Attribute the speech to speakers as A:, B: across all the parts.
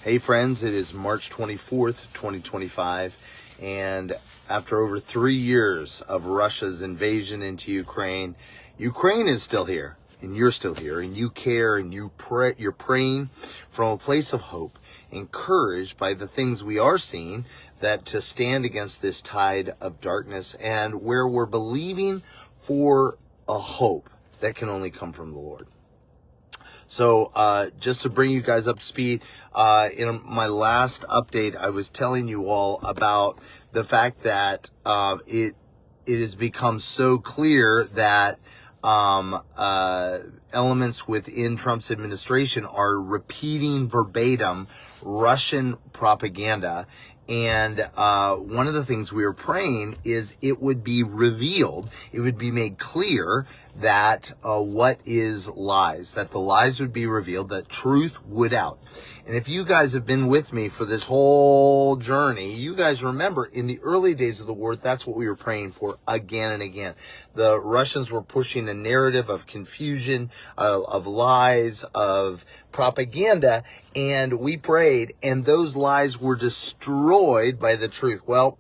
A: Hey friends, it is March 24th, 2025, and after over 3 years of Russia's invasion into Ukraine, Ukraine is still here, and you're still here, and you care, and you're praying from a place of hope, encouraged by the things we are seeing, that to stand against this tide of darkness, and where we're believing for a hope that can only come from the Lord. So just to bring you guys up to speed, in my last update, I was telling you all about the fact that it has become so clear that elements within Trump's administration are repeating verbatim Russian propaganda. And one of the things we were praying is it would be revealed, it would be made clear that what is lies, that the lies would be revealed, that truth would out. And if you guys have been with me for this whole journey, you guys remember in the early days of the war, that's what we were praying for again and again. The Russians were pushing a narrative of confusion, of lies, of propaganda, and we prayed, and those lies were destroyed by the truth. Well,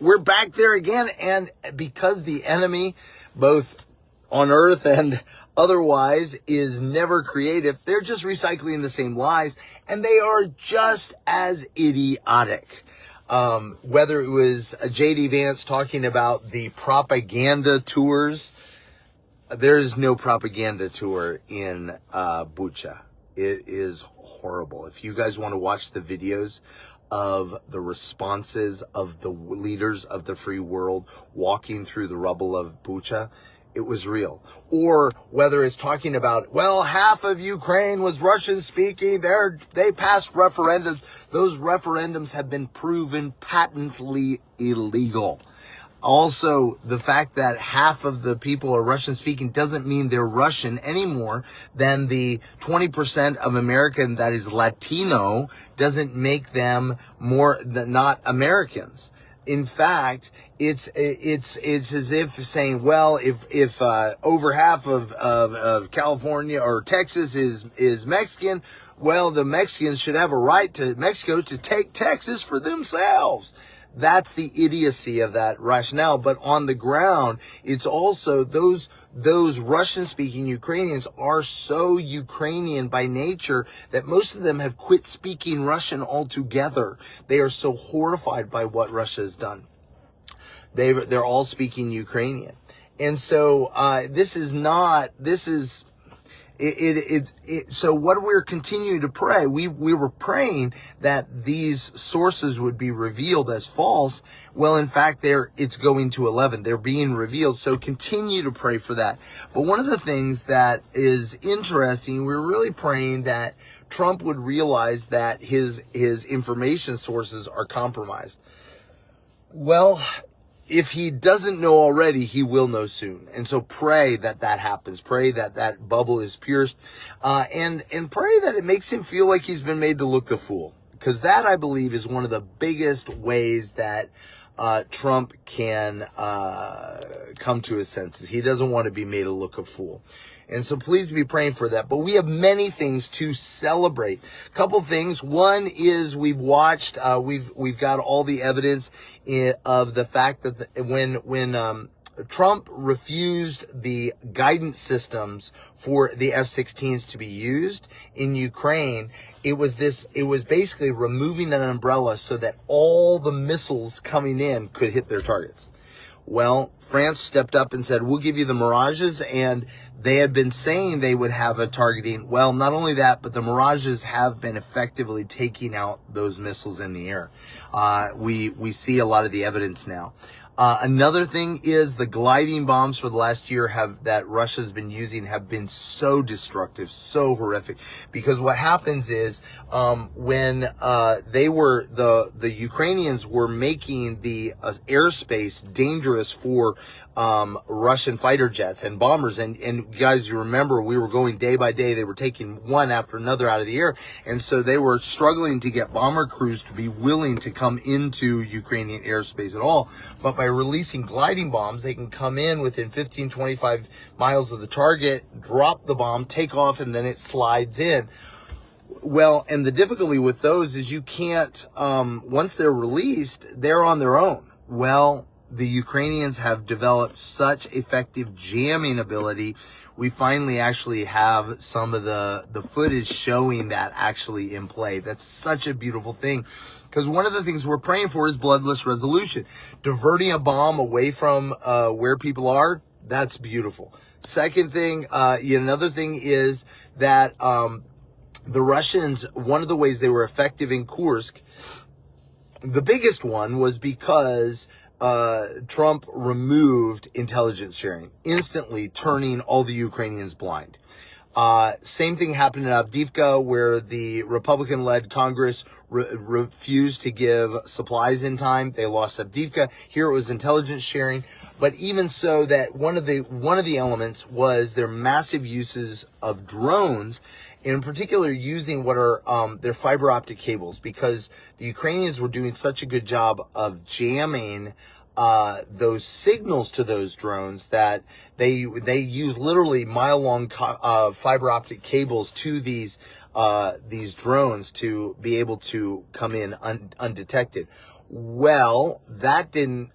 A: we're back there again, and because the enemy, both on earth and otherwise, is never creative, they're just recycling the same lies, and they are just as idiotic. Whether it was J.D. Vance talking about the propaganda tours, there is no propaganda tour in Bucha. It is horrible. If you guys want to watch the videos of the responses of the leaders of the free world walking through the rubble of Bucha, it was real. Or whether it's talking about, well, half of Ukraine was Russian speaking, they passed referendums. Those referendums have been proven patently illegal. Also, the fact that half of the people are Russian speaking doesn't mean they're Russian any more than the 20% of American that is Latino doesn't make them more not Americans. In fact, it's as if saying, well, if over half of California or Texas is Mexican, well, the Mexicans should have a right to Mexico to take Texas for themselves. That's the idiocy of that rationale. But on the ground, it's also those Russian-speaking Ukrainians are so Ukrainian by nature that most of them have quit speaking Russian altogether. They are so horrified by what Russia has done. They're all speaking Ukrainian. And so so what we're continuing to pray, we were praying that these sources would be revealed as false. Well, in fact, it's going to 11. They're being revealed. So continue to pray for that. But one of the things that is interesting, we're really praying that Trump would realize that his information sources are compromised. Well, if he doesn't know already, he will know soon. And so pray that happens. Pray that bubble is pierced. And pray that it makes him feel like he's been made to look the fool. Because that, I believe, is one of the biggest ways that Trump can come to his senses. He doesn't want to be made to look a fool. And so please be praying for that. But we have many things to celebrate. A couple things. One is we've watched, we've got all the evidence of the fact that when Trump refused the guidance systems for the F-16s to be used in Ukraine, it was basically removing an umbrella so that all the missiles coming in could hit their targets. Well, France stepped up and said, we'll give you the Mirages, and they had been saying they would have a targeting. Well, not only that, but the Mirages have been effectively taking out those missiles in the air. We see a lot of the evidence now. Another thing is the gliding bombs for the last year that Russia's been using have been so destructive, so horrific. Because what happens is when the Ukrainians were making the airspace dangerous for Russian fighter jets and bombers, and guys, you remember we were going day by day. They were taking one after another out of the air, and so they were struggling to get bomber crews to be willing to come into Ukrainian airspace at all. But by releasing gliding bombs, they can come in within 15, 25 miles of the target, drop the bomb, take off, and then it slides in. Well, and the difficulty with those is you can't, once they're released, they're on their own. Well, the Ukrainians have developed such effective jamming ability. We finally actually have some of the footage showing that actually in play. That's such a beautiful thing. Because one of the things we're praying for is bloodless resolution. Diverting a bomb away from where people are, that's beautiful. Second thing, another thing is that the Russians, one of the ways they were effective in Kursk, the biggest one was because Trump removed intelligence sharing, instantly turning all the Ukrainians blind. Same thing happened in Avdiivka, where the Republican-led Congress refused to give supplies in time. They lost Avdiivka. Here it was intelligence sharing. But even so, that one of the elements was their massive uses of drones, in particular using what are their fiber optic cables, because the Ukrainians were doing such a good job of jamming those signals to those drones that they use literally mile-long fiber optic cables to these drones to be able to come in undetected. Well, that didn't.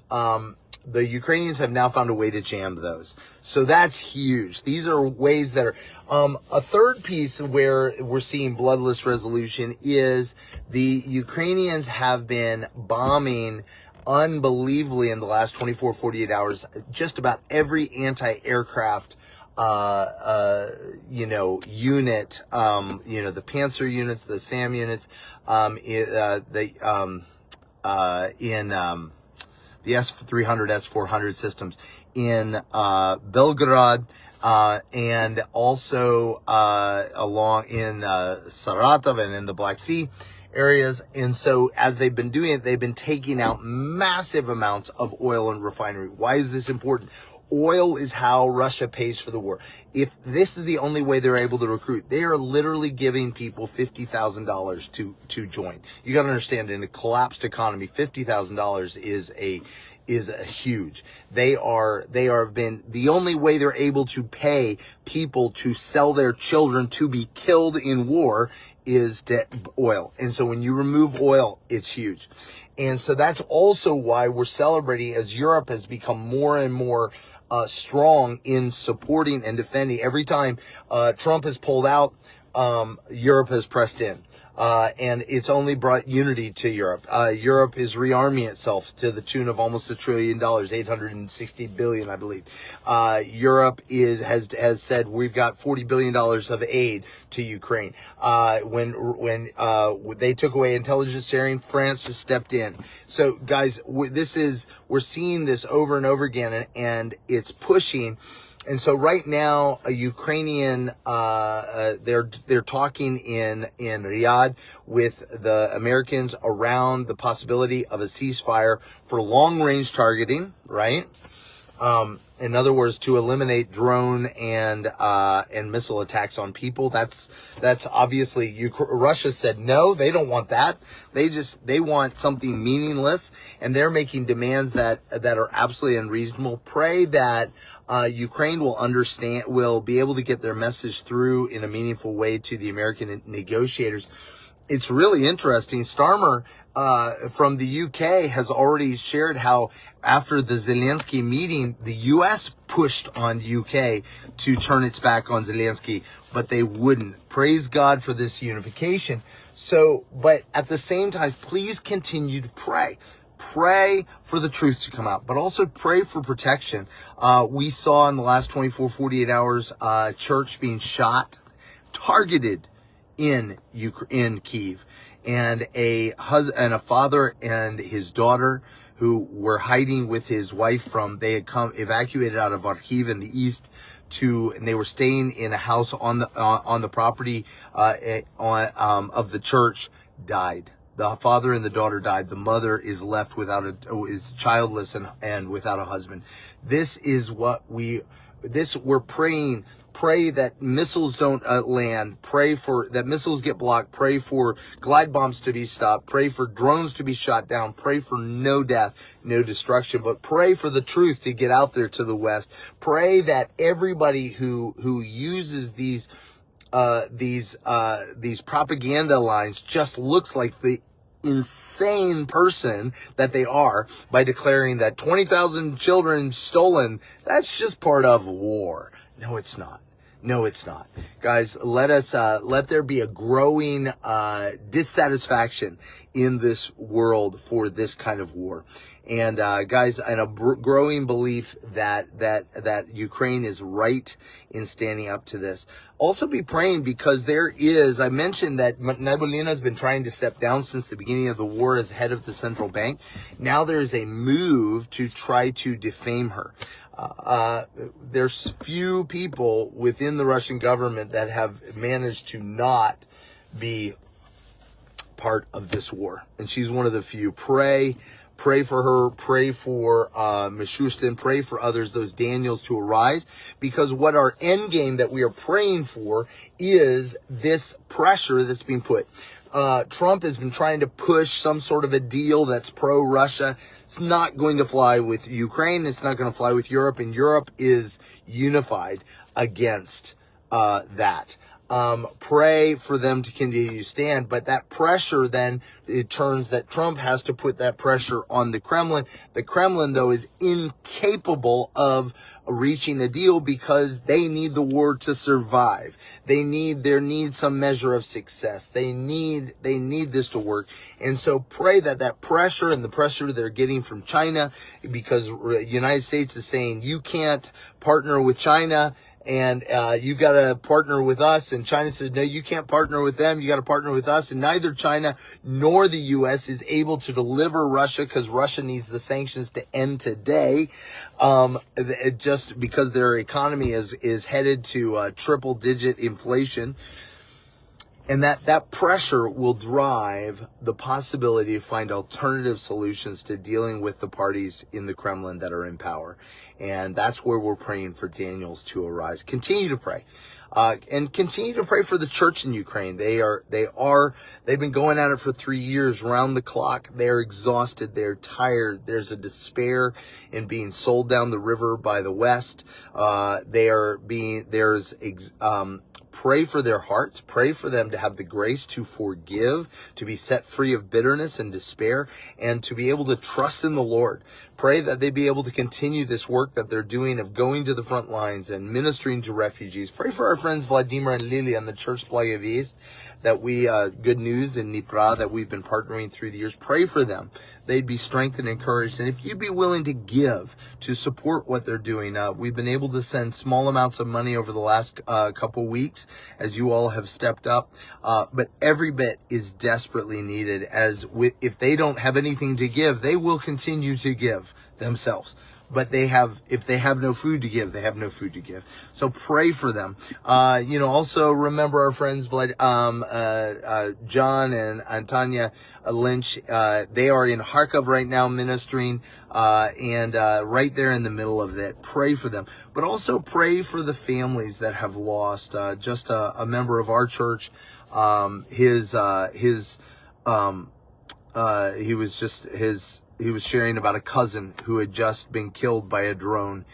A: The Ukrainians have now found a way to jam those. So that's huge. These are ways that are, a third piece where we're seeing bloodless resolution is the Ukrainians have been bombing unbelievably in the last 24, 48 hours, just about every anti-aircraft unit, the Panzer units, the SAM units, the S-300, S-400 systems in Belgorod, and also along in Saratov and in the Black Sea areas. And so as they've been doing it, they've been taking out massive amounts of oil and refinery. Why is this important? Oil is how Russia pays for the war. If this is the only way they're able to recruit, they are literally giving people $50,000 to join. You got to understand, in a collapsed economy, $50,000 is huge. They have been the only way they're able to pay people to sell their children to be killed in war is oil. And so when you remove oil, it's huge. And so that's also why we're celebrating, as Europe has become more and more strong in supporting and defending. Every time Trump has pulled out, Europe has pressed in. And it's only brought unity to Europe. Europe is rearming itself to the tune of almost $1 trillion, 860 billion, I believe. Europe has said we've got $40 billion of aid to Ukraine. When they took away intelligence sharing, France has stepped in. So guys, we're seeing this over and over again, and it's pushing. And so right now, a Ukrainian, they're talking in Riyadh with the Americans around the possibility of a ceasefire for long-range targeting, right? In other words, to eliminate drone and missile attacks on people. That's obviously Russia said no, they don't want that. They want something meaningless, and they're making demands that are absolutely unreasonable. Pray that Ukraine will be able to get their message through in a meaningful way to the American negotiators. It's really interesting. Starmer from the UK has already shared how after the Zelensky meeting, the US pushed on UK to turn its back on Zelensky, but they wouldn't. Praise God for this unification. So, but at the same time, please continue to pray. Pray for the truth to come out, but also pray for protection. We saw in the last 24, 48 hours, church being shot, targeted in Kyiv, and a father and his daughter who were hiding with his wife they had evacuated out of Kharkiv in the east and they were staying in a house on the property of the church, died. The father and the daughter died. The mother is left is childless and without a husband. This is what we're praying. Pray that missiles don't land. Pray that missiles get blocked. Pray for glide bombs to be stopped. Pray for drones to be shot down. Pray for no death, no destruction. But pray for the truth to get out there to the West. Pray that everybody who uses these propaganda lines just looks like the insane person that they are by declaring that 20,000 children stolen. That's just part of war. No, it's not. No, it's not. Guys, let there be a growing dissatisfaction in this world for this kind of war. And guys, and a growing belief that Ukraine is right in standing up to this. Also be praying, because I mentioned that Nabiullina has been trying to step down since the beginning of the war as head of the central bank. Now there is a move to try to defame her. There's few people within the Russian government that have managed to not be part of this war. And she's one of the few. Pray for her, pray for Mishustin, pray for others, those Daniels, to arise, because what our end game that we are praying for is this pressure that's being put. Trump has been trying to push some sort of a deal that's pro-Russia. It's not going to fly with Ukraine. It's not going to fly with Europe, and Europe is unified against that. Pray for them to continue to stand, but that pressure then, it turns that Trump has to put that pressure on the Kremlin. The Kremlin, though, is incapable of reaching a deal because they need the war to survive. There needs some measure of success. They need this to work. And so pray that pressure and the pressure they're getting from China, because the United States is saying you can't partner with China, and you got to partner with us. And China says, no, you can't partner with them. You got to partner with us. And neither China nor the U.S. is able to deliver Russia, because Russia needs the sanctions to end today. Just because their economy is headed to triple-digit inflation. And that pressure will drive the possibility to find alternative solutions to dealing with the parties in the Kremlin that are in power. And that's where we're praying for Daniels to arise. Continue to pray. And continue to pray for the church in Ukraine. They've been going at it for 3 years, round the clock. They're exhausted. They're tired. There's a despair in being sold down the river by the West. Pray for their hearts. Pray for them to have the grace to forgive, to be set free of bitterness and despair, and to be able to trust in the Lord. Pray that they be able to continue this work that they're doing of going to the front lines and ministering to refugees. Pray for our friends Vladimir and Lilia and the Church Blagovist, that Good News in Dnipro, that we've been partnering through the years. Pray for them. They'd be strengthened and encouraged. And if you'd be willing to give to support what they're doing, we've been able to send small amounts of money over the last couple weeks, as you all have stepped up. But every bit is desperately needed, if they don't have anything to give, they will continue to give themselves. But if they have no food to give, they have no food to give. So pray for them. Also remember our friends, John and Tanya Lynch. They are in Kharkov right now ministering, and right there in the middle of it. Pray for them. But also pray for the families that have lost. Just a member of our church, he was sharing about a cousin who had just been killed by a drone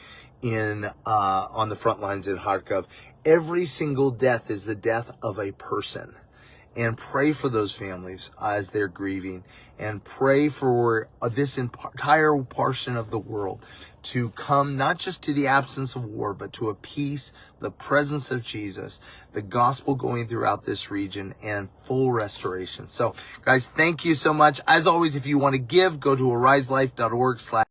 A: on the front lines in Kharkov. Every single death is the death of a person. And pray for those families as they're grieving. And pray for this entire portion of the world to come not just to the absence of war, but to a peace, the presence of Jesus, the gospel going throughout this region, and full restoration. So, guys, thank you so much. As always, if you want to give, go to ariselife.org/.